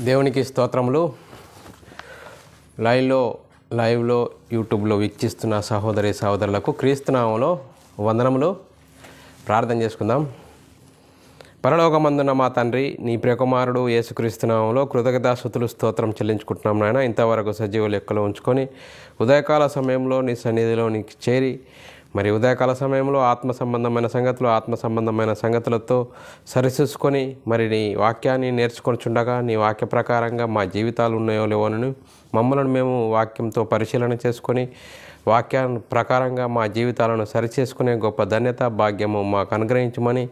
దేవునికి స్తోత్రములు. లైవ్లో యూట్యూబ్లో వీక్షిస్తున్న సహోదరి సహోదరులకు క్రీస్తునామములో వందనములు. ప్రార్థన చేసుకుందాం. పరలోకమందున్న మా తండ్రి, నీ ప్రియకుమారుడు యేసుక్రీస్తునామములో కృతజ్ఞతాస్తుతులు స్తోత్రం చెల్లించుకుంటున్నాం నాయన. ఇంతవరకు సజీవ లెక్కలో ఉంచుకొని ఉదయకాల సమయంలో నీ సన్నిధిలో నీకు చేరి మరి ఉదయకాల సమయంలో ఆత్మ సంబంధమైన సంగతులతో సరిచూసుకొని మరి నీ వాక్యాన్ని నేర్చుకొనిచుండగా నీ వాక్య ప్రకారంగా మా జీవితాలు ఉన్నాయో లేవోనని మమ్మల్ని మేము వాక్యంతో పరిశీలన చేసుకొని వాక్యాన్ని ప్రకారంగా మా జీవితాలను సరిచేసుకునే గొప్ప ధన్యత భాగ్యము మాకు అనుగ్రహించమని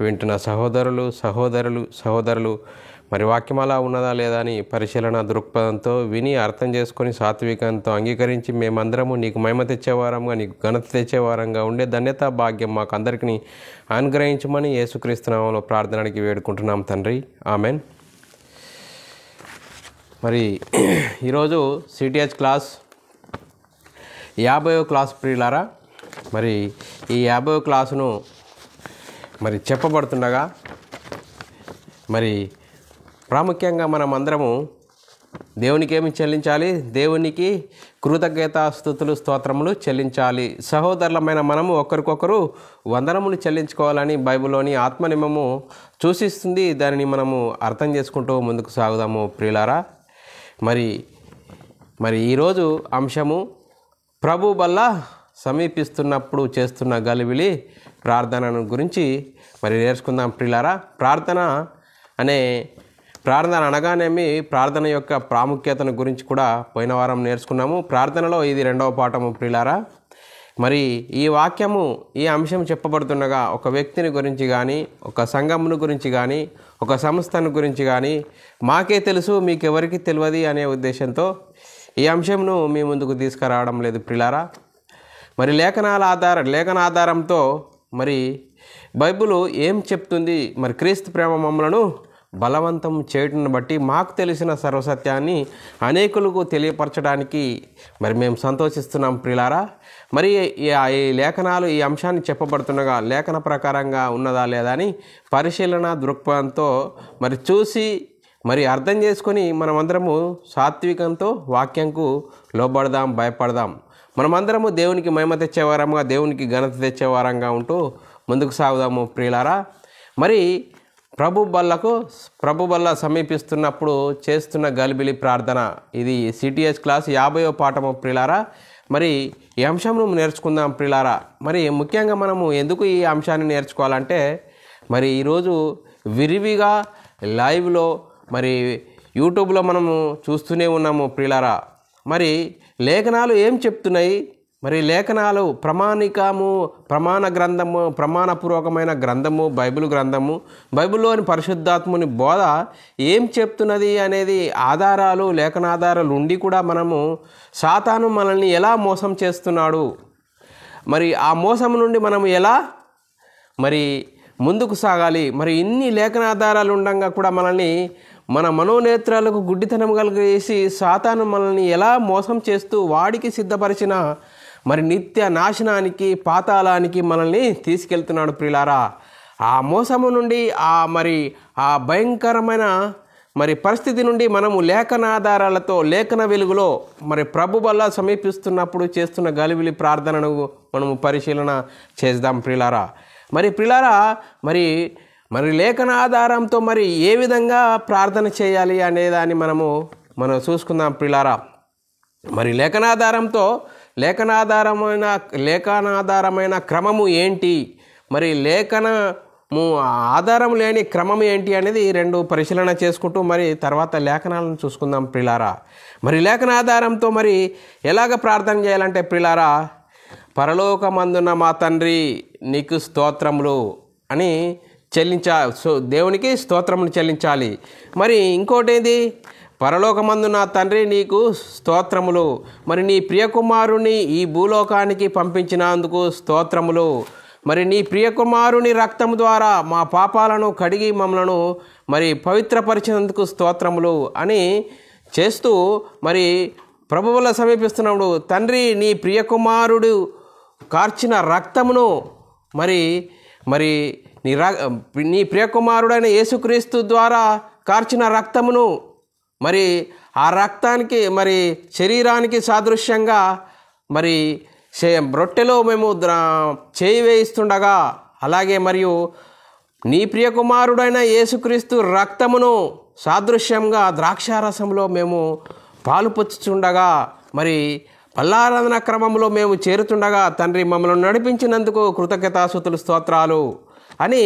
వింటున్న సహోదరులు మరి వాక్యం అలా ఉన్నదా లేదా అని పరిశీలన దృక్పథంతో విని అర్థం చేసుకొని సాత్వికంతో అంగీకరించి మేమందరము నీకు మహిమ తెచ్చేవారంగా, నీకు ఘనత తెచ్చేవారంగా ఉండే ధన్యత భాగ్యం మాకు అందరికీ అనుగ్రహించమని యేసుక్రీస్తు నామములో ప్రార్థనకి వేడుకుంటున్నాం తండ్రి, ఆమెన్. మరి ఈరోజు సిటిహెచ్ క్లాస్ 50వ క్లాస్ ప్రియులారా. మరి ఈ 50వ క్లాసును మరి చెప్పబడుతుండగా మరి ప్రాముఖ్యంగా మనం అందరము దేవునికి ఏమి చెల్లించాలి? దేవునికి కృతజ్ఞతాస్తుతులు స్తోత్రములు చెల్లించాలి. సహోదరులమైన మనము ఒకరికొకరు వందనములు చెల్లించుకోవాలని బైబిల్లోని ఆత్మనిమము సూచిస్తుంది. దానిని మనము అర్థం చేసుకుంటూ ముందుకు సాగుదాము ప్రియులారా. మరి ఈరోజు అంశము ప్రభు వల్ల సమీపిస్తున్నప్పుడు చేస్తున్న గలిబిలి ప్రార్థనను గురించి మరి నేర్చుకుందాం ప్రియులారా. ప్రార్థన అనగానేమి ప్రార్థన యొక్క ప్రాముఖ్యతను గురించి కూడా పోయిన వారం నేర్చుకున్నాము. ప్రార్థనలో ఇది 2వ పాఠము ప్రియులారా. మరి ఈ అంశం చెప్పబడుతుండగా ఒక వ్యక్తిని గురించి కానీ, ఒక సంఘమును గురించి కానీ, ఒక సంస్థను గురించి కానీ మాకే తెలుసు మీకెవరికి తెలియదు అనే ఉద్దేశంతో ఈ అంశంను మీ ముందుకు తీసుకురావడం లేదు ప్రియులారా. మరి లేఖన ఆధారంతో మరి బైబిల్ ఏం చెప్తుంది? మరి క్రీస్తు ప్రేమ మమ్మలను బలవంతం చేయటం బట్టి మాకు తెలిసిన సర్వసత్యాన్ని అనేకులకు తెలియపరచడానికి మరి మేము సంతోషిస్తున్నాం ప్రియులారా. మరి ఈ లేఖనాలు ఈ అంశాన్ని చెప్పబడుతుండగా లేఖన ప్రకారంగా ఉన్నదా లేదా అని పరిశీలన దృక్పథంతో మరి చూసి మరి అర్థం చేసుకొని మనమందరము సాత్వికంతో వాక్యంకు లోబడదాం, భయపడదాం. మనమందరము దేవునికి మహిమ తెచ్చేవారంగా, దేవునికి ఘనత తెచ్చేవారంగా ఉంటూ ముందుకు సాగుదాము ప్రియులారా. మరి ప్రభు బల్ల సమీపిస్తున్నప్పుడు చేస్తున్న గలిబిలి ప్రార్థన, ఇది సిటిహెచ్ క్లాస్ 50వ పాఠము ప్రియులారా. మరి ఈ అంశంను నేర్చుకుందాం ప్రియులారా. మరి ముఖ్యంగా మనము ఎందుకు ఈ అంశాన్ని నేర్చుకోవాలంటే మరి ఈరోజు విరివిగా లైవ్లో మరి యూట్యూబ్లో మనము చూస్తూనే ఉన్నాము ప్రియులారా. మరి లేఖనాలు ఏం చెప్తున్నాయి? మరి లేఖనాలు ప్రమాణ గ్రంథము, ప్రమాణపూర్వకమైన గ్రంథము, బైబిల్ గ్రంథము, బైబిల్లోని పరిశుద్ధాత్ముని బోధ ఏం చెప్తున్నది అనేది ఆధారాలు, లేఖనాధారాలు ఉండి కూడా మనము సాతాను మనల్ని ఎలా మోసం చేస్తున్నాడు, మరి ఆ మోసం నుండి మనము ఎలా మరి ముందుకు సాగాలి? మరి ఇన్ని లేఖనాధారాలు ఉండగా కూడా మనల్ని మన మనోనేత్రాలకు గుడ్డితనం కలిగేసి సాతాను మనల్ని ఎలా మోసం చేస్తూ వాడికి సిద్ధపరిచిన మరి నిత్య నాశనానికి, పాతాళానికి మనల్ని తీసుకెళ్తున్నాడు ప్రియులారా. ఆ మోసము నుండి ఆ భయంకరమైన మరి పరిస్థితి నుండి మనము లేఖనాధారాలతో, లేఖన వెలుగులో మరి ప్రభు వల్ల సమీపిస్తున్నప్పుడు చేస్తున్న గలిబిలి ప్రార్థనను మనము పరిశీలన చేద్దాం ప్రియులారా. మరి ప్రియులారా, మరి లేఖన ఆధారంతో మరి ఏ విధంగా ప్రార్థన చేయాలి అనేదాన్ని మనం చూసుకుందాం ప్రియులారా. మరి లేఖనాధారమైన క్రమము ఏంటి, మరి లేఖనము ఆధారం లేని క్రమం ఏంటి అనేది 2 పరిశీలన చేసుకుంటూ మరి తర్వాత లేఖనాలను చూసుకుందాం ప్రియులారా. మరి లేఖన ఆధారంతో మరి ఎలాగ ప్రార్థన చేయాలంటే ప్రియులారా, పరలోకమందున్న మా తండ్రి నీకు స్తోత్రములు అని దేవునికి స్తోత్రములు చెల్లించాలి. మరి ఇంకోటేది, పరలోకమందు నా తండ్రి నీకు స్తోత్రములు, మరి నీ ప్రియకుమారుని ఈ భూలోకానికి పంపించినందుకు స్తోత్రములు, మరి నీ ప్రియకుమారుని రక్తము ద్వారా మా పాపాలను కడిగి మమ్మలను మరి పవిత్రపరిచినందుకు స్తోత్రములు అని చేస్తూ మరి ప్రభువుల సమీపిస్తున్నప్పుడు తండ్రి నీ ప్రియకుమారుడు కార్చిన రక్తమును మరి నీ ప్రియకుమారుడైన యేసుక్రీస్తు ద్వారా కార్చిన రక్తమును మరి ఆ రక్తానికి మరి శరీరానికి సాదృశ్యంగా మరి రొట్టెలో మేము చేయి వేయిస్తుండగా, అలాగే మరియు నీ ప్రియకుమారుడైన యేసుక్రీస్తు రక్తమును సాదృశ్యంగా ద్రాక్షారసంలో మేము పాలు పొచ్చుచుండగా, మరి పల్లారాధన క్రమంలో మేము చేరుతుండగా తండ్రి మమ్మల్ని నడిపించినందుకు కృతజ్ఞతాస్తుతులు స్తోత్రాలు అని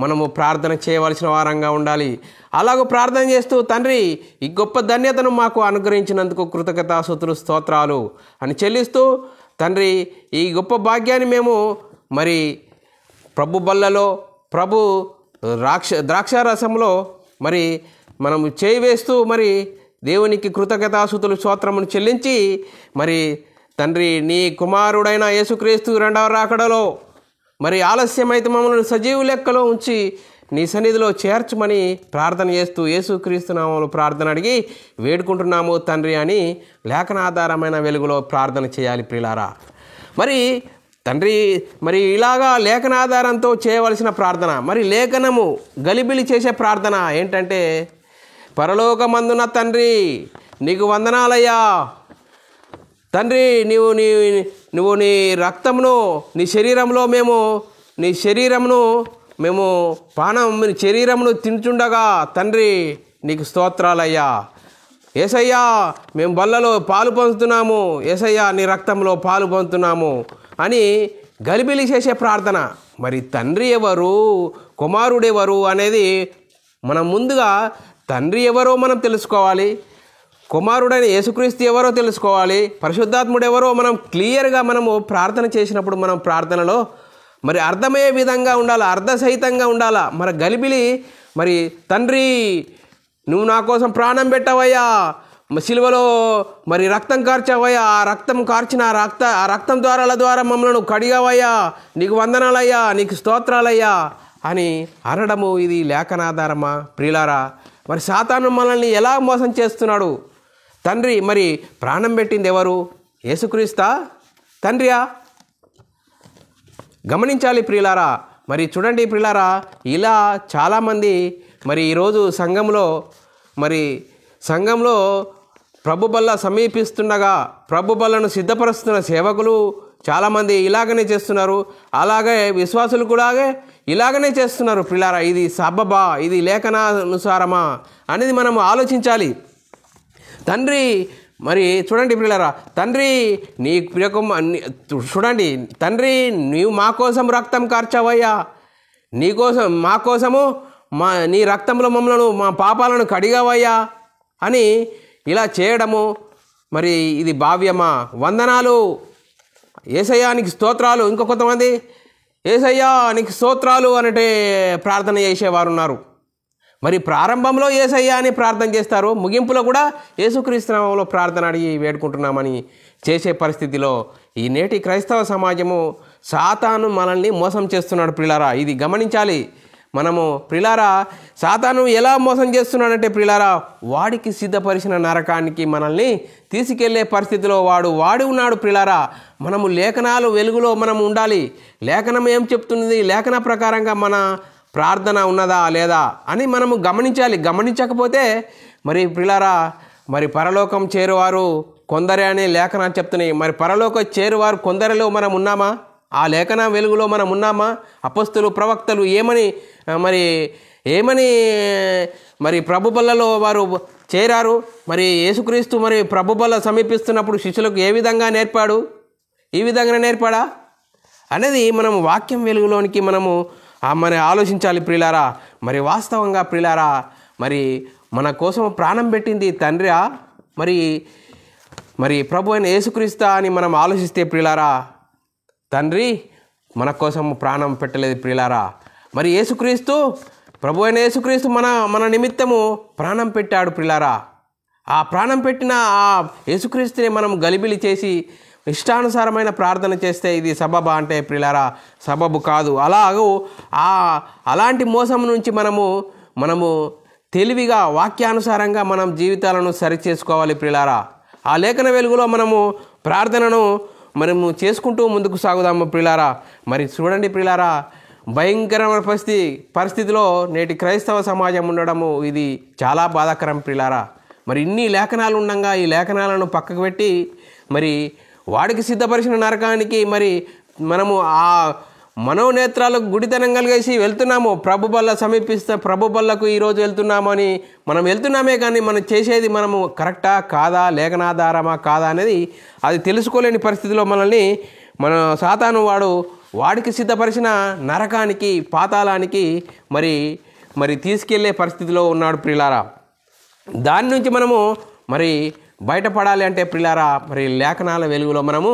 మనము ప్రార్థన చేయవలసిన వారంగా ఉండాలి. అలాగూ ప్రార్థన చేస్తూ తండ్రి ఈ గొప్ప ధన్యతను మాకు అనుగ్రహించినందుకు కృతజ్ఞతాస్తుతులు స్తోత్రాలు అని చెల్లిస్తూ, తండ్రి ఈ గొప్ప భాగ్యాన్ని మేము మరి ప్రభు బల్లలో ప్రభు ద్రాక్షారసంలో మరి మనము చేయి వేస్తూ మరి దేవునికి కృతజ్ఞతాస్తుతులు స్తోత్రమును చెల్లించి, మరి తండ్రి నీ కుమారుడైన యేసుక్రీస్తు రెండవ రాకడలో మరి ఆలస్యమైతే మమ్మల్ని సజీవ లెక్కలో ఉంచి నీ సన్నిధిలో చేర్చమని ప్రార్థన చేస్తూ యేసుక్రీస్తు నామములో ప్రార్థన అడిగి వేడుకుంటున్నాము తండ్రి అని లేఖనాధారమైన వెలుగులో ప్రార్థన చేయాలి ప్రియులారా. మరి తండ్రి మరి ఇలాగా లేఖనాధారంతో చేయవలసిన ప్రార్థన, మరి లేఖనము గలిబిలి చేసే ప్రార్థన ఏంటంటే, పరలోకమందున తండ్రి నీకు వందనాలయ్యా, తండ్రి నువ్వు నీ రక్తమును నీ శరీరమును మేము శరీరమును తింటుండగా తండ్రి నీకు స్తోత్రాలయ్యా. యేసయ్యా మేము బల్లలో పాలు పొందుతున్నాము, యేసయ్యా నీ రక్తంలో పాలు పొందుతున్నాము అని గలిబిలి చేసే ప్రార్థన. మరి తండ్రి ఎవరు, కుమారుడెవరు అనేది మనం ముందుగా తండ్రి ఎవరో మనం తెలుసుకోవాలి, కుమారుడైన యేసుక్రీస్తు ఎవరో తెలుసుకోవాలి, పరిశుద్ధాత్ముడు ఎవరో మనం క్లియర్గా మనము ప్రార్థన చేసినప్పుడు మనం ప్రార్థనలో మరి అర్థమయ్యే విధంగా ఉండాలి, అర్థసహితంగా ఉండాలా. మరి గలిబిలి మరి తండ్రి నువ్వు నా కోసం ప్రాణం పెట్టవయ్యా, సిలువలో మరి రక్తం కార్చావయ్యా, ఆ రక్తం కార్చిన ఆ రక్తం ద్వారా మమ్మల్ని కడిగావయ్యా, నీకు వందనాలయ్యా, నీకు స్తోత్రాలయ్యా అని అనడము ఇది లేఖనాధారమా ప్రియులారా? మరి సాతాను మనల్ని ఎలా మోసం చేస్తున్నాడు? తండ్రి మరి ప్రాణం పెట్టింది ఎవరు? యేసుక్రీస్తా తండ్రియా? గమనించాలి ప్రియులారా. మరి చూడండి ప్రియులారా, ఇలా చాలామంది మరి ఈరోజు సంఘంలో ప్రభు బల్ల సమీపిస్తుండగా ప్రభు బల్లను సిద్ధపరుస్తున్న సేవకులు చాలామంది ఇలాగనే చేస్తున్నారు, అలాగే విశ్వాసులు కూడా ఇలాగనే చేస్తున్నారు ప్రియులారా. ఇది సబబా, ఇది లేఖనానుసారమా అనేది మనం ఆలోచించాలి. తండ్రి మరి చూడండి ప్రియులారా, తండ్రి నీ చూడండి తండ్రి నీవు మా కోసం రక్తం కార్చావయ్యా, మా కోసము నీ రక్తంలో మమ్మలను మా పాపాలను కడిగావయ్యా అని ఇలా చేయడము మరి ఇది భావ్యమా? వందనాలు యేసయ్యా నీకు స్తోత్రాలు, ఇంకో కొంతమంది యేసయ్యా నీకు స్తోత్రాలు అంటే ప్రార్థన చేసేవారు ఉన్నారు. మరి ప్రారంభంలో యేసయ్యా అని ప్రార్థన చేస్తారు, ముగింపులో కూడా యేసుక్రీస్తు నామములో ప్రార్థన అడిగి వేడుకుంటున్నామని చేసే పరిస్థితిలో ఈ నేటి క్రైస్తవ సమాజము సాతాను మనల్ని మోసం చేస్తున్నాడు ప్రియులారా. ఇది గమనించాలి మనము ప్రియులారా. సాతాను ఎలా మోసం చేస్తున్నాడంటే ప్రియులారా, వాడికి సిద్ధపరిచిన నరకానికి మనల్ని తీసుకెళ్లే పరిస్థితిలో వాడు ఉన్నాడు ప్రియులారా. మనము లేఖనాలు వెలుగులో మనము ఉండాలి. లేఖనం ఏం చెప్తున్నది, లేఖన ప్రకారంగా మన ప్రార్థన ఉన్నదా లేదా అని మనము గమనించాలి. గమనించకపోతే మరి ప్రియులారా, మరి పరలోకం చేరువారు కొందరే అనే లేఖనాలు చెప్తున్నాయి. మరి పరలోకం చేరువారు కొందరిలో మనం ఉన్నామా? ఆ లేఖన వెలుగులో మనం ఉన్నామా? అపొస్తలులు ప్రవక్తలు ఏమని మరి ప్రభు బల్లలో వారు చేరారు. మరి యేసుక్రీస్తు మరి ప్రభు బల్ల సమీపిస్తున్నప్పుడు శిష్యులకు ఏ విధంగా నేర్పాడు, ఈ విధంగానే నేర్పాడా అనేది మనం వాక్యం వెలుగులోనికి మనము మరి ఆలోచించాలి ప్రియులారా. మరి వాస్తవంగా ప్రియులారా, మరి మన కోసం ప్రాణం పెట్టింది తండ్రియా మరి ప్రభు అయిన యేసుక్రీస్తు అని మనం ఆలోచిస్తే ప్రియులారా, తండ్రి మన కోసం ప్రాణం పెట్టలేదు ప్రియులారా. మరి యేసుక్రీస్తు ప్రభు అయిన యేసుక్రీస్తు మన నిమిత్తము ప్రాణం పెట్టాడు ప్రియులారా. ఆ ప్రాణం పెట్టిన ఆ యేసుక్రీస్తుని మనం గలిబిలి చేసి ఇష్టానుసారమైన ప్రార్థన చేస్తే ఇది సబబా అంటే ప్రియులారా, సబబు కాదు. అలాంటి మోసం నుంచి మనము తెలివిగా వాక్యానుసారంగా మనం జీవితాలను సరిచేసుకోవాలి ప్రియులారా. ఆ లేఖన వెలుగులో మనము ప్రార్థనను మనము చేసుకుంటూ ముందుకు సాగుదాము ప్రియులారా. మరి చూడండి ప్రియులారా, భయంకరమైన పరిస్థితిలో నేటి క్రైస్తవ సమాజం ఉండడము ఇది చాలా బాధాకరం ప్రియులారా. మరి ఇన్ని లేఖనాలు ఉండగా ఈ లేఖనాలను పక్కకు పెట్టి మరి వాడికి సిద్ధపరిచిన నరకానికి మరి మనము ఆ మనోనేత్రాలకు గుడితనం కలిగేసి వెళ్తున్నాము. ప్రభు బల్లకు ఈరోజు వెళ్తున్నామని మనం వెళ్తున్నామే, కానీ మనం చేసేది మనము కరెక్టా కాదా, లేఖనాధారమా కాదా అనేది అది తెలుసుకోలేని పరిస్థితిలో మనల్ని మన సాతాను వాడికి సిద్ధపరిచిన నరకానికి, పాతాళానికి మరి తీసుకెళ్లే పరిస్థితిలో ఉన్నాడు ప్రియులారా. దాని నుంచి మనము మరి బయటపడాలి అంటే ప్రియులారా, మరి లేఖనాల వెలుగులో మనము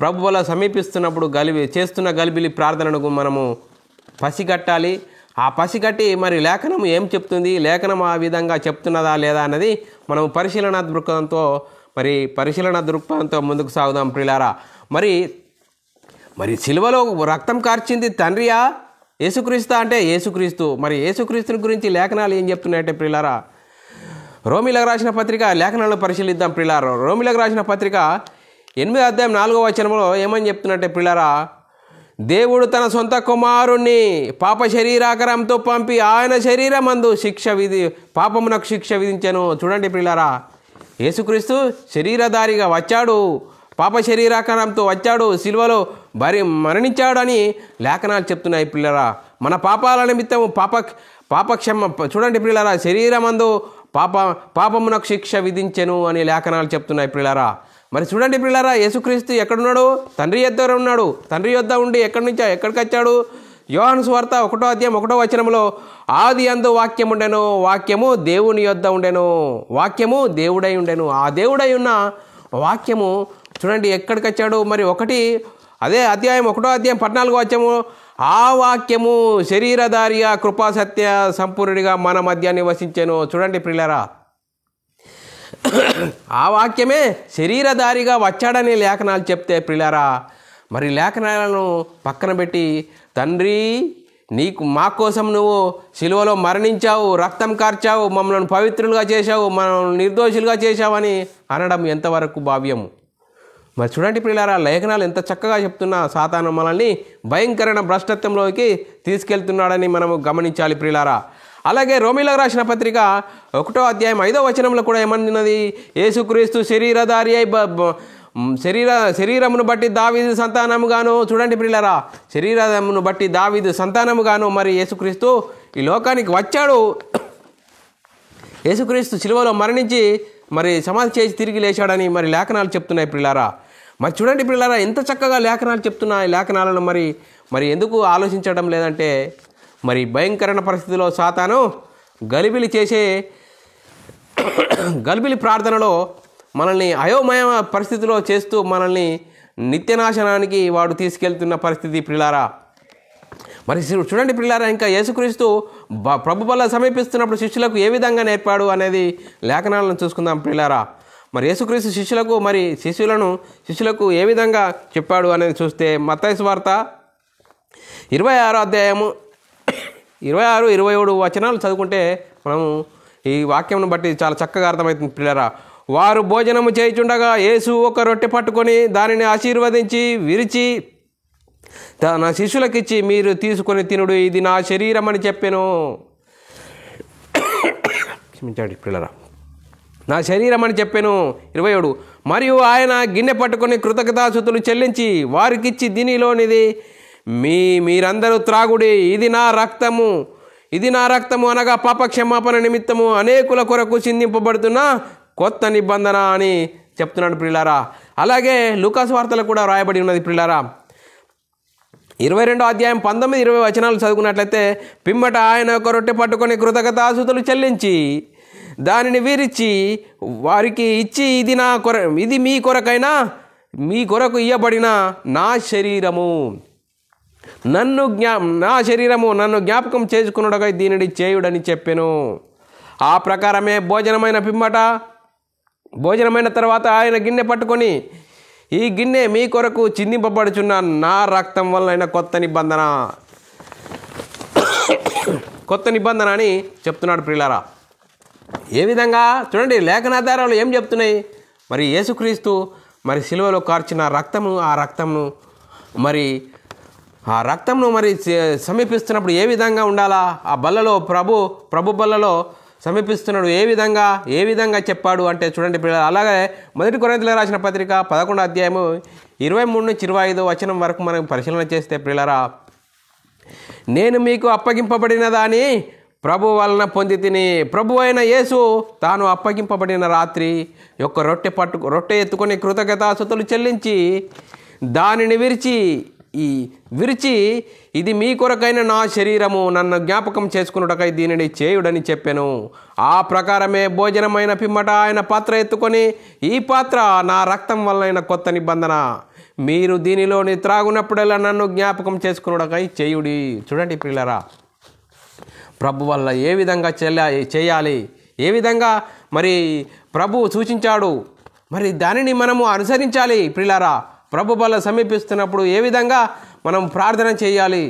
ప్రభు వల్ల సమీపిస్తున్నప్పుడు చేస్తున్న గలిబిలి ప్రార్థనకు మనము పసిగట్టాలి. ఆ పసిగట్టి మరి లేఖనం ఏం చెప్తుంది, లేఖనం ఆ విధంగా చెప్తున్నదా లేదా అన్నది మనం పరిశీలన దృక్పథంతో ముందుకు సాగుదాం ప్రియులారా. మరి సిలువలో రక్తం కార్చింది తండ్రియా యేసుక్రీస్తు అంటే యేసుక్రీస్తు. మరి యేసుక్రీస్తుని గురించి లేఖనాలు ఏం చెప్తున్నాయంటే ప్రియులారా, రోమీలకు రాసిన పత్రిక లేఖనాలను పరిశీలిద్దాం ప్రియులారా. రోమీలకు రాసిన పత్రిక 8వ అధ్యాయం 4వ వచనంలో ఏమని చెప్తున్నట్టే ప్రియులారా, దేవుడు తన సొంత కుమారుణ్ణి పాప శరీరాకారంతో పంపి ఆయన శరీరమందు పాపమునకు శిక్ష విధించెను. చూడండి ప్రియులారా, యేసుక్రీస్తు శరీరధారిగా వచ్చాడు, పాప శరీరాకారంతో వచ్చాడు, సిలువలో మరణించాడని లేఖనాలు చెప్తున్నాయి ప్రియులారా. మన పాపాల నిమిత్తం పాపక్షమ చూడండి ప్రియులారా, శరీరమందు పాపమునకు శిక్ష విధించెను అని లేఖనాలు చెప్తున్నాయి ప్రియులారా. మరి చూడండి ప్రియులారా, యేసుక్రీస్తు ఎక్కడున్నాడు? తండ్రి యొద్ద ఉన్నాడు. తండ్రి యొద్ద ఉండి ఎక్కడికి వచ్చాడు? యోహాను సువార్త 1వ అధ్యాయం 1వ వచనంలో ఆది యందు వాక్యం ఉండెను, వాక్యము దేవుని యొద్ద ఉండెను, వాక్యము దేవుడై ఉండెను. ఆ దేవుడై ఉన్న వాక్యము చూడండి ఎక్కడికి వచ్చాడు? మరి అదే అధ్యాయం 1వ అధ్యాయం 14వ వచనము ఆ వాక్యము శరీరధారిగా కృపా సత్య సంపూర్ణుడిగా మన మధ్య నివసించెను. చూడండి ప్రియులారా, ఆ వాక్యమే శరీరధారిగా వచ్చాడని లేఖనాలు చెప్తే ప్రియులారా, మరి లేఖనాలను పక్కన పెట్టి తండ్రి మా కోసం నువ్వు సిలువలో మరణించావు, రక్తం కార్చావు, మమ్మల్ని పవిత్రులుగా చేశావు, మనల్ని నిర్దోషులుగా చేశావని అనడం ఎంతవరకు భావ్యము? మరి చూడండి ప్రియులారా, లేఖనాలు ఎంత చక్కగా చెప్తున్నా సాతాను మనల్ని భయంకరమైన భ్రష్టత్వంలోకి తీసుకెళ్తున్నాడని మనము గమనించాలి ప్రియులారా. అలాగే రోమీలకు రాసిన పత్రిక 1వ అధ్యాయం 5వ వచనంలో కూడా ఏమన్నది? యేసుక్రీస్తు శరీరధారి అయి శరీరమును బట్టి దావీదు సంతానముగాను, చూడండి ప్రియులారా, శరీరమును బట్టి దావీదు సంతానముగాను మరి యేసుక్రీస్తు ఈ లోకానికి వచ్చాడు. యేసుక్రీస్తు సిలువలో మరణించి మరి సమాధి చేసి తిరిగి లేచాడని మరి లేఖనాలు చెప్తున్నాయి ప్రియులారా. మరి చూడండి ప్రియులారా, ఎంత చక్కగా లేఖనాలు చెప్తున్నాయి. లేఖనాలను మరి ఎందుకు ఆలోచించడం లేదంటే, మరి భయంకరమైన పరిస్థితిలో సాతాను గలిబిలి ప్రార్థనలో మనల్ని అయోమయ పరిస్థితిలో చేస్తూ మనల్ని నిత్యనాశనానికి వాడు తీసుకెళ్తున్న పరిస్థితి ప్రియులారా. మరి చూడండి ప్రియులారా, ఇంకా యేసుక్రీస్తు ప్రభు బల్ల సమీపిస్తున్నప్పుడు శిష్యులకు ఏ విధంగా నేర్పాడు అనేది లేఖనాలను చూసుకుందాం ప్రియులారా. మరి యేసుక్రీస్తు శిష్యులకు ఏ విధంగా చెప్పాడు అనేది చూస్తే మత్తయి సువార్త 26వ అధ్యాయము 26, 27 వచనాలు చదువుకుంటే మనము ఈ వాక్యంను బట్టి చాలా చక్కగా అర్థమవుతుంది ప్రియులారా. వారు భోజనము చేయుచుండగా యేసు ఒక రొట్టె పట్టుకొని దానిని ఆశీర్వదించి విరిచి తన శిష్యులకిచ్చి మీరు తీసుకొని తినుడు, ఇది నా శరీరం అని చెప్పెను. క్షమించండి ప్రియులారా, నా శరీరం అని చెప్పెను. 27 మరియు ఆయన గిన్నె పట్టుకొని కృతజ్ఞతాస్తుతులు చెల్లించి వారికిచ్చి దీనిలోనిది మీరందరూ త్రాగుడి, ఇది నా రక్తము అనగా పాప క్షమాపణ నిమిత్తము అనేకుల కొరకు చిందింపబడుతున్న కొత్త నిబంధన అని చెప్తున్నాడు ప్రియులారా. అలాగే లూకాసు వార్తలో కూడా రాయబడి ఉన్నది ప్రియులారా. 22వ అధ్యాయం 19, 20 వచనాలు చదువుకున్నట్లయితే పిమ్మట ఆయన ఒక రొట్టె పట్టుకొని కృతజ్ఞతాస్తుతులు చెల్లించి దానిని విరిచి వారికి ఇచ్చి ఇది మీ కొరకైనా మీ కొరకు ఇయ్యబడిన నా శరీరము నన్ను జ్ఞాపకం చేసుకున్నట్టుగా దీనిని చేయుడని చెప్పెను. ఆ ప్రకారమే భోజనమైన తర్వాత ఆయన గిన్నె పట్టుకొని ఈ గిన్నె మీ కొరకు చిందింపబడుచున్న నా రక్తం వలన కొత్త నిబంధన అని చెప్తున్నాడు ప్రియులారా. ఏ విధంగా చూడండి, లేఖనాధారాలు ఏం చెప్తున్నాయి? మరి యేసుక్రీస్తు మరి సిలువలో కార్చిన ఆ రక్తంను మరి సమీపిస్తున్నప్పుడు ఏ విధంగా ఉండాలా? ఆ బల్లలో ప్రభు బల్లలో సమీపిస్తున్నాడు. ఏ విధంగా చెప్పాడు అంటే చూడండి పిల్లలు. అలాగే 1 కొరింథీయులకు రాసిన పత్రిక 11వ అధ్యాయము 23-25 వరకు మనం పరిశీలన చేస్తే పిల్లరా, నేను మీకు అప్పగింపబడిన దాని ప్రభు వలన పొంది తిని, ప్రభు అయిన యేసు తాను అప్పగింపబడిన రాత్రి యొక్క రొట్టె ఎత్తుకొని కృతజ్ఞతాస్తుతులు చెల్లించి దానిని విరిచి ఇది మీ కొరకైన నా శరీరము, నన్ను జ్ఞాపకం చేసుకున్నటకై దీనిని చేయుడని చెప్పెను. ఆ ప్రకారమే భోజనమైన పిమ్మట ఆయన పాత్ర ఎత్తుకొని, ఈ పాత్ర నా రక్తం వలన కొత్త నిబంధన, మీరు దీనిలోని త్రాగునప్పుడల్లా నన్ను జ్ఞాపకం చేసుకున్నటకై చేయుడి. చూడండి పిల్లరా, ప్రభు వల్ల ఏ విధంగా చేయాలి, ఏ విధంగా మరి ప్రభు సూచించాడు, మరి దానిని మనము అనుసరించాలి పిల్లరా. ప్రభు వల్ల సమీపిస్తున్నప్పుడు ఏ విధంగా మనం ప్రార్థన చేయాలి.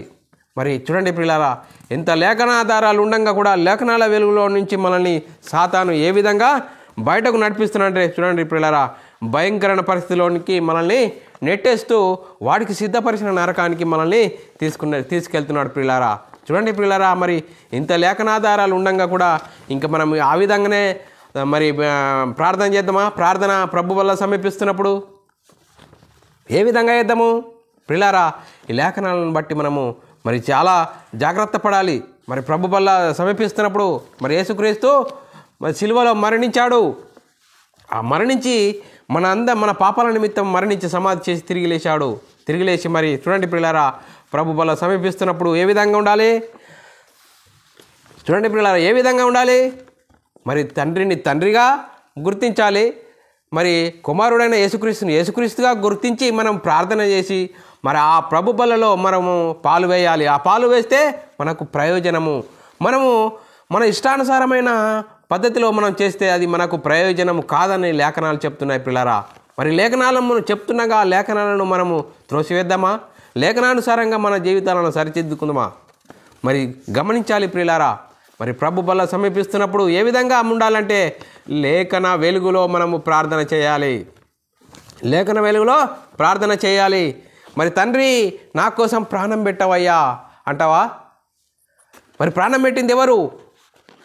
మరి చూడండి పిల్లరా, ఎంత లేఖనాధారాలు ఉండగా కూడా లేఖనాల వెలుగులో నుంచి మనల్ని సాతాను ఏ విధంగా బయటకు నడిపిస్తున్నాడంటే చూడండి పిల్లరా, భయంకరమైన పరిస్థితిలోనికి మనల్ని నెట్టేస్తూ వాడికి సిద్ధపరిచిన నరకానికి మనల్ని తీసుకెళ్తున్నాడు పిల్లరా. చూడండి పిల్లరా, మరి ఇంత లేఖనాధారాలు ఉండగా కూడా ఇంకా మనం ఆ విధంగానే మరి ప్రార్థన చేద్దామా? ప్రార్థన ప్రభు వల్ల సమీపిస్తున్నప్పుడు ఏ విధంగా చేద్దాము పిల్లరా? ఈ లేఖనాలను బట్టి మనము మరి చాలా జాగ్రత్త పడాలి. మరి ప్రభు వల్ల సమీపిస్తున్నప్పుడు మరి యేసుక్రీస్తు మరి సిలువలో మరణించాడు. ఆ మరణించి మన పాపాల నిమిత్తం మరణించి సమాధి చేసి తిరిగి లేచి మరి చూడండి పిల్లరా, ప్రభు వల్ల సమీపిస్తున్నప్పుడు ఏ విధంగా ఉండాలి? చూడండి పిల్లరా, ఏ విధంగా ఉండాలి? మరి తండ్రిని తండ్రిగా గుర్తించాలి. మరి కుమారుడైన యేసుక్రీస్తుగా గుర్తించి మనం ప్రార్థన చేసి మరి ఆ ప్రభు బలలో మనము పాలు వేయాలి. ఆ పాలు వేస్తే మనకు ప్రయోజనము. మన ఇష్టానుసారమైన పద్ధతిలో మనం చేస్తే అది మనకు ప్రయోజనం కాదని లేఖనాలు చెప్తున్నాయి పిల్లరా. మరి లేఖనాలను చెప్తుండగా లేఖనాలను మనము త్రోసివేద్దామా? లేఖనానుసారంగా మన జీవితాలను సరిదిద్దుకుందామా? మరి గమనించాలి ప్రియులారా. మరి ప్రభు బల్ల సమీపిస్తున్నప్పుడు ఏ విధంగా ఉండాలంటే లేఖన వెలుగులో మనము ప్రార్థన చేయాలి. లేఖన వెలుగులో ప్రార్థన చేయాలి. మరి తండ్రి నా కోసం ప్రాణం పెట్టవయ్యా అంటావా? మరి ప్రాణం పెట్టింది ఎవరు?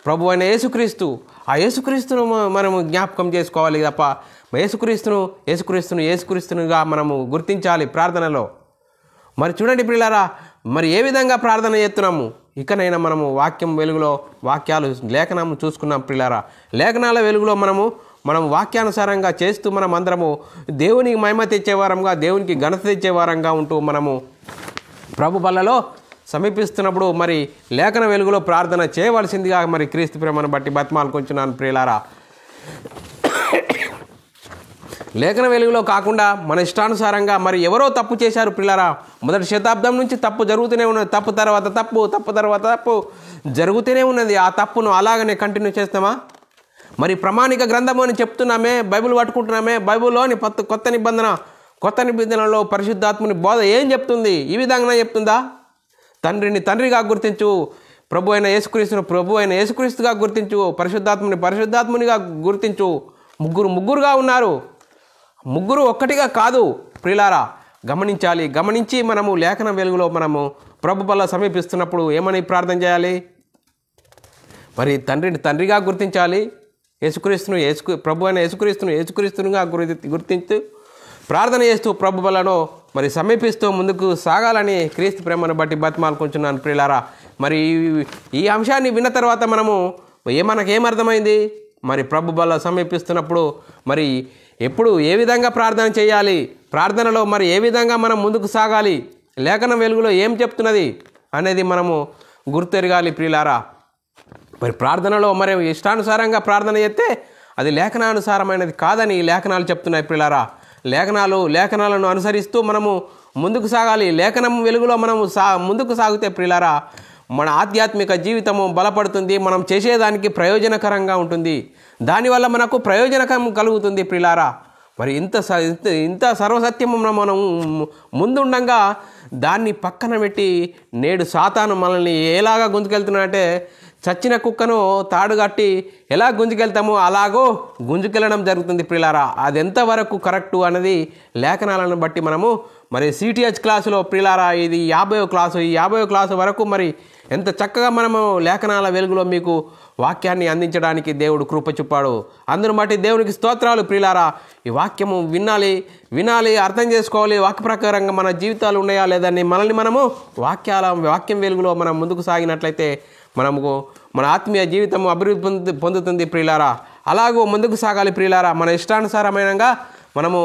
ప్రభు అయిన యేసుక్రీస్తును మనము జ్ఞాపకం చేసుకోవాలి తప్ప యేసుక్రీస్తునుగా మనము గుర్తించాలి ప్రార్థనలో. మరి చూడండి పిల్లారా, మరి ఏ విధంగా ప్రార్థన చేస్తున్నాము? ఇకనైనా మనము వాక్యం వెలుగులో లేఖనము చూసుకున్నాం పిల్లారా. లేఖనాల వెలుగులో మనం వాక్యానుసారంగా చేస్తూ మనం అందరము దేవునికి మహిమ తెచ్చేవారంగా, దేవునికి ఘనత తెచ్చేవారంగా ఉంటూ మనము ప్రభు బల్లలో సమీపిస్తున్నప్పుడు మరి లేఖన వెలుగులో ప్రార్థన చేయవలసిందిగా మరి క్రీస్తు ప్రేమను బట్టి బతిమాలుకొంచున్నాను ప్రియులారా. లేఖన వెలుగులో కాకుండా మన ఇష్టానుసారంగా మరి ఎవరో తప్పు చేశారు పిల్లరా. మొదటి శతాబ్దం నుంచి తప్పు జరుగుతూనే ఉన్నది. తప్పు తర్వాత తప్పు జరుగుతూనే ఉన్నది. ఆ తప్పును అలాగనే కంటిన్యూ చేస్తామా? మరి ప్రామాణిక గ్రంథము అని చెప్తున్నామే, బైబిల్ పట్టుకుంటున్నామే. బైబిల్లోని కొత్త నిబంధనలో పరిశుద్ధాత్మని బోధ ఏం చెప్తుంది? ఈ విధంగా చెప్తుందా? తండ్రిని తండ్రిగా గుర్తించు, ప్రభు అయిన యేసుక్రీస్తుగా గుర్తించు, పరిశుద్ధాత్మునిగా గుర్తించు. ముగ్గురుగా ఉన్నారు. ముగ్గురు ఒక్కటిగా కాదు ప్రియులారా. గమనించి మనము లేఖన వెలుగులో మనము ప్రభు వల్ల సమీపిస్తున్నప్పుడు ఏమని ప్రార్థన చేయాలి? మరి తండ్రిని తండ్రిగా గుర్తించాలి. ప్రభు అయిన యేసుక్రీస్తునిగా గుర్తించు ప్రార్థన చేస్తూ ప్రభు వల్లను మరి సమీపిస్తూ ముందుకు సాగాలని క్రీస్తు ప్రేమను బట్టి బతిమాలుకుంటున్నాను ప్రియులారా. మరి ఈ అంశాన్ని విన్న తర్వాత మనకేమర్థమైంది? మరి ప్రభు వల్ల సమీపిస్తున్నప్పుడు మరి ఎప్పుడు ఏ విధంగా ప్రార్థన చేయాలి, ప్రార్థనలో మరి ఏ విధంగా మనం ముందుకు సాగాలి, లేఖన వెలుగులో ఏం చెప్తున్నది అనేది మనము గుర్తెరగాలి ప్రియులారా. మరి ప్రార్థనలో మరి ఇష్టానుసారంగా ప్రార్థన చేస్తే అది లేఖనానుసారమైనది కాదని లేఖనాలు చెప్తున్నాయి ప్రియులారా. లేఖనాలను అనుసరిస్తూ మనము ముందుకు సాగాలి. లేఖనం వెలుగులో మనము ముందుకు సాగితే ప్రియులారా మన ఆధ్యాత్మిక జీవితము బలపడుతుంది. మనం చేసేదానికి ప్రయోజనకరంగా ఉంటుంది. దానివల్ల మనకు ప్రయోజనకరం కలుగుతుంది ప్రియులారా. మరి ఇంత సర్వసత్యము మనం ముందుండగా దాన్ని పక్కన పెట్టి నేడు సాతాను మనల్ని ఎలాగా గుంజుకెళ్తున్నాడంటే చచ్చిన కుక్కను తాడు కట్టి ఎలా గుంజుకెళ్తామో అలాగో గుంజుకెళ్ళడం జరుగుతుంది ప్రియులారా. అది ఎంతవరకు కరెక్టు అన్నది లేఖనాలను బట్టి మనము మరి సిటిహెచ్ క్లాసులో ప్రియులారా ఇది 50వ క్లాసు. ఈ 50వ క్లాసు వరకు మరి ఎంత చక్కగా మనము లేఖనాల వెలుగులో మీకు వాక్యాన్ని అందించడానికి దేవుడు కృప చూపాడు. అందరూ బట్టి దేవునికి స్తోత్రాలు ప్రియులారా. ఈ వాక్యము వినాలి, అర్థం చేసుకోవాలి. వాక్య ప్రకారంగా మన జీవితాలు ఉన్నాయా లేదని మనల్ని మనము వాక్యం వెలుగులో మనం ముందుకు సాగినట్లయితే మన ఆత్మీయ జీవితం అభివృద్ధి పొందుతుంది ప్రియులారా. అలాగూ ముందుకు సాగాలి ప్రియులారా. మన ఇష్టానుసారమైనగా మనము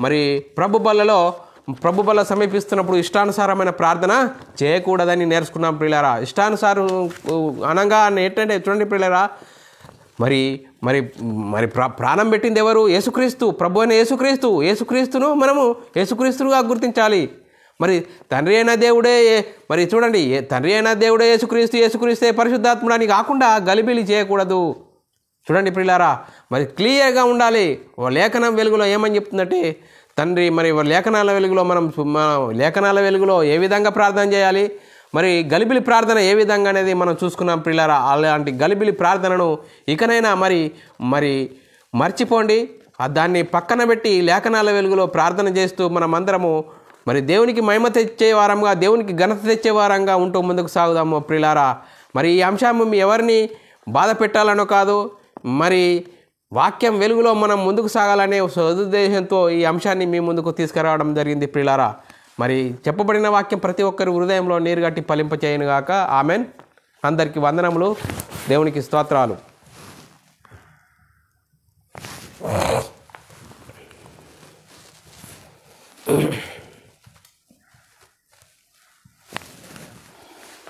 మరి ప్రభు బల్ల సమీపిస్తున్నప్పుడు ఇష్టానుసారమైన ప్రార్థన చేయకూడదని నేర్చుకున్నాం ప్రియులారా. ఇష్టానుసారం అనగా ఏంటంటే చూడండి ప్రియులారా, మరి ప్రాణం పెట్టింది ఎవరు? యేసుక్రీస్తు, ప్రభు అయిన యేసుక్రీస్తును మనము యేసుక్రీస్తుగా గుర్తించాలి. మరి తండ్రి అయిన దేవుడే మరి చూడండి, తండ్రి అయిన దేవుడే యేసుక్రీస్తే పరిశుద్ధాత్ముడని కాకుండా గలిబిలి చేయకూడదు. చూడండి ప్రియులారా, మరి క్లియర్గా ఉండాలి. లేఖనం వెలుగులో ఏమని చెప్తుందంటే తండ్రి, మరి లేఖనాల వెలుగులో ఏ విధంగా ప్రార్థన చేయాలి, మరి గలిబిలి ప్రార్థన ఏ విధంగా అనేది మనం చూసుకున్నాం ప్రియులారా. అలాంటి గలిబిలి ప్రార్థనను ఇకనైనా మరి మర్చిపోండి. దాన్ని పక్కన పెట్టి లేఖనాల వెలుగులో ప్రార్థన చేస్తూ మనమందరము మరి దేవునికి మహిమ తెచ్చే వారంగా, దేవునికి ఘనత తెచ్చే వారంగా ఉంటూ ముందుకు సాగుదాము ప్రియులారా. మరి ఈ అంశం ఎవరిని బాధ పెట్టాలనో కాదు, మరి వాక్యం వెలుగులో మనం ముందుకు సాగాలనే సదుద్దేశంతో ఈ అంశాన్ని మీ ముందుకు తీసుకురావడం జరిగింది ప్రియులారా. మరి చెప్పబడిన వాక్యం ప్రతి ఒక్కరి హృదయంలో నీరుగట్టి ఫలింపచేయనుగాక. ఆమెన్. అందరికీ వందనములు. దేవునికి స్తోత్రాలు.